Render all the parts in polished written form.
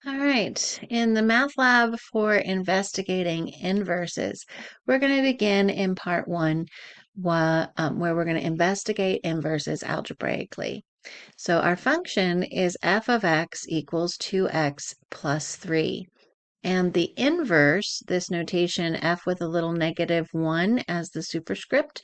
All right, in the math lab for investigating inverses, we're going to begin in part one, where we're going to investigate inverses algebraically. So our function is f of x equals 2x plus 3. And the inverse, this notation f with a little -1 as the superscript,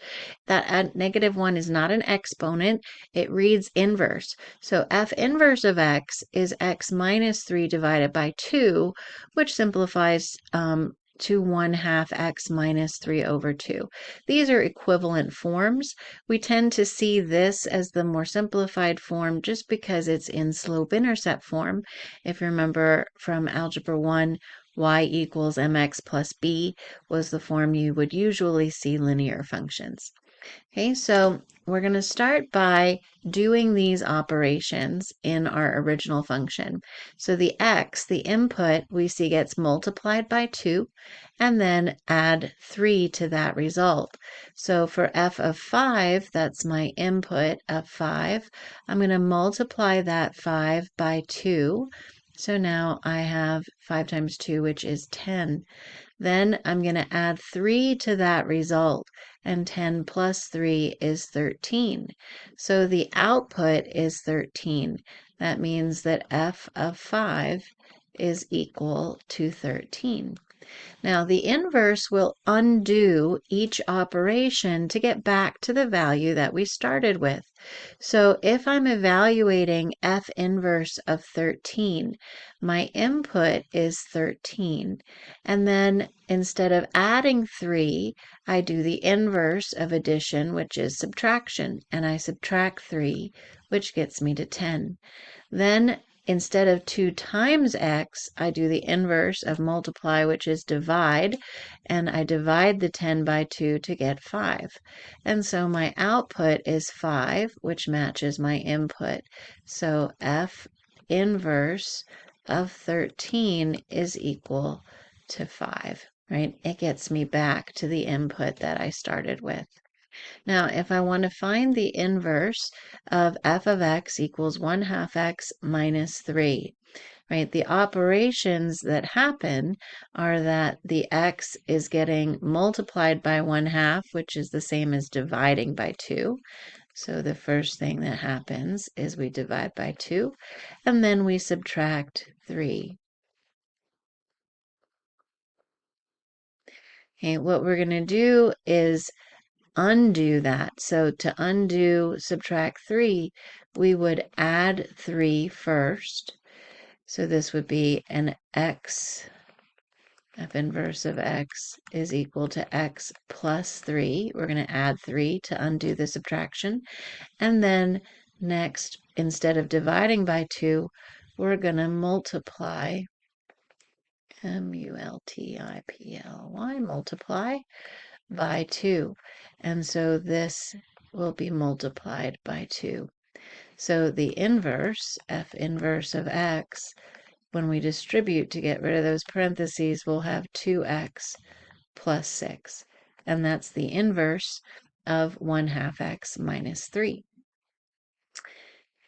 that -1 is not an exponent, it reads inverse. So f inverse of x is x minus 3 divided by 2, which simplifies to 1/2 x minus 3 over 2. These are equivalent forms. We tend to see this as the more simplified form just because it's in slope-intercept form. If you remember from Algebra 1, y equals mx plus b was the form you would usually see linear functions. Okay, so we're going to start by doing these operations in our original function. So the x, the input, we see gets multiplied by 2, and then add 3 to that result. So for f of 5, that's my input of 5, I'm going to multiply that 5 by 2. So now I have 5 times 2, which is 10. Then I'm going to add 3 to that result, and 10 plus 3 is 13. So the output is 13. That means that f of 5 is equal to 13. Now, the inverse will undo each operation to get back to the value that we started with. So if I'm evaluating f inverse of 13, my input is 13. And then instead of adding 3, I do the inverse of addition, which is subtraction, and I subtract 3, which gets me to 10. Then instead of 2 times x, I do the inverse of multiply, which is divide, and I divide the 10 by 2 to get 5. And so my output is 5, which matches my input. So f inverse of 13 is equal to 5, right? It gets me back to the input that I started with. Now, if I want to find the inverse of f of x equals 1/2 x minus 3, right? The operations that happen are that the x is getting multiplied by 1/2, which is the same as dividing by 2. So the first thing that happens is we divide by 2, and then we subtract 3. Okay, what we're going to do is undo that. So to undo subtract 3, we would add 3 first. So this would be an x, f inverse of x is equal to x plus 3. We're going to add 3 to undo the subtraction. And then next, instead of dividing by 2, we're going to multiply, multiply, multiply by 2. And so this will be multiplied by 2. So the inverse, f inverse of x, when we distribute to get rid of those parentheses, we'll have 2x plus 6. And that's the inverse of 1/2 x minus 3.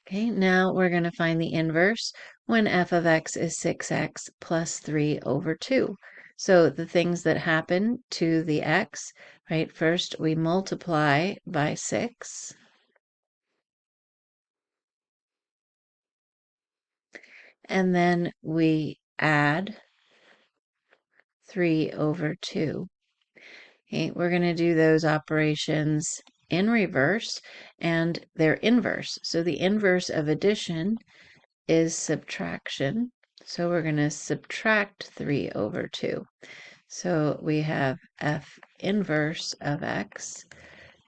Okay, now we're going to find the inverse when f of x is 6x plus 3 over 2. So the things that happen to the x, right, first we multiply by 6. And then we add 3 over 2. Okay, we're going to do those operations in reverse, and they're inverse. So the inverse of addition is subtraction. So we're going to subtract 3 over 2. So we have f inverse of x,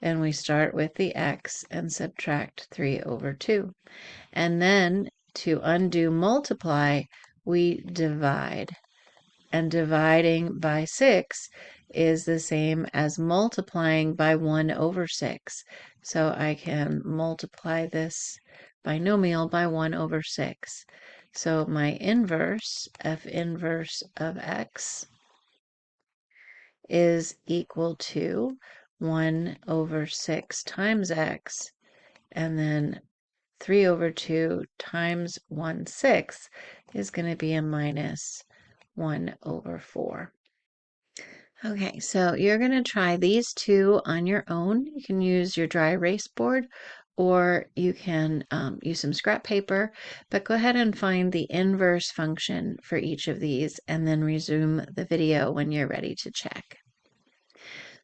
and we start with the x and subtract 3 over 2. And then to undo multiply, we divide. And dividing by 6 is the same as multiplying by 1 over 6. So I can multiply this binomial by 1 over 6. So my inverse, f inverse of x, is equal to 1 over 6 times x, and then 3 over 2 times 1/6 is going to be a minus 1 over 4. Okay, so you're going to try these two on your own. You can use your dry erase board or you can use some scrap paper, but go ahead and find the inverse function for each of these and then resume the video when you're ready to check.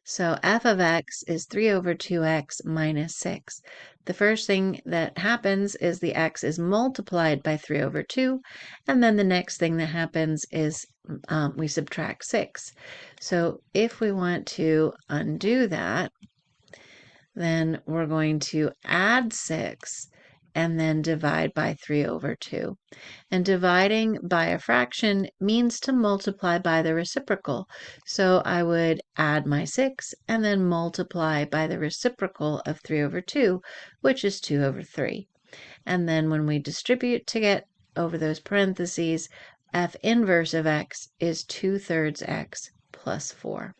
So f of x is 3 over 2x minus 6. The first thing that happens is the x is multiplied by 3 over 2, and then the next thing that happens is we subtract 6. So if we want to undo that, then we're going to add 6 and then divide by 3 over 2. And dividing by a fraction means to multiply by the reciprocal. So I would add my 6 and then multiply by the reciprocal of 3 over 2, which is 2 over 3. And then when we distribute to get over those parentheses, f inverse of x is 2/3 x plus 4.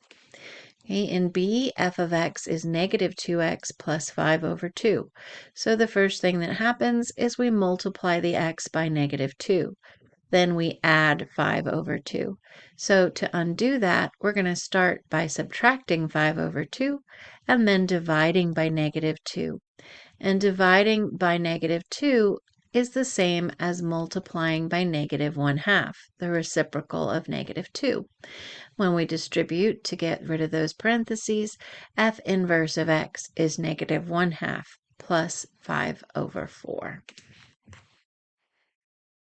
Okay, in B, f of x is negative 2x plus 5 over 2. So the first thing that happens is we multiply the x by negative 2. Then we add 5 over 2. So to undo that, we're going to start by subtracting 5 over 2 and then dividing by negative 2. And dividing by negative 2 is the same as multiplying by negative 1/2, the reciprocal of negative 2. When we distribute to get rid of those parentheses, f inverse of x is negative 1/2 plus 5 over 4.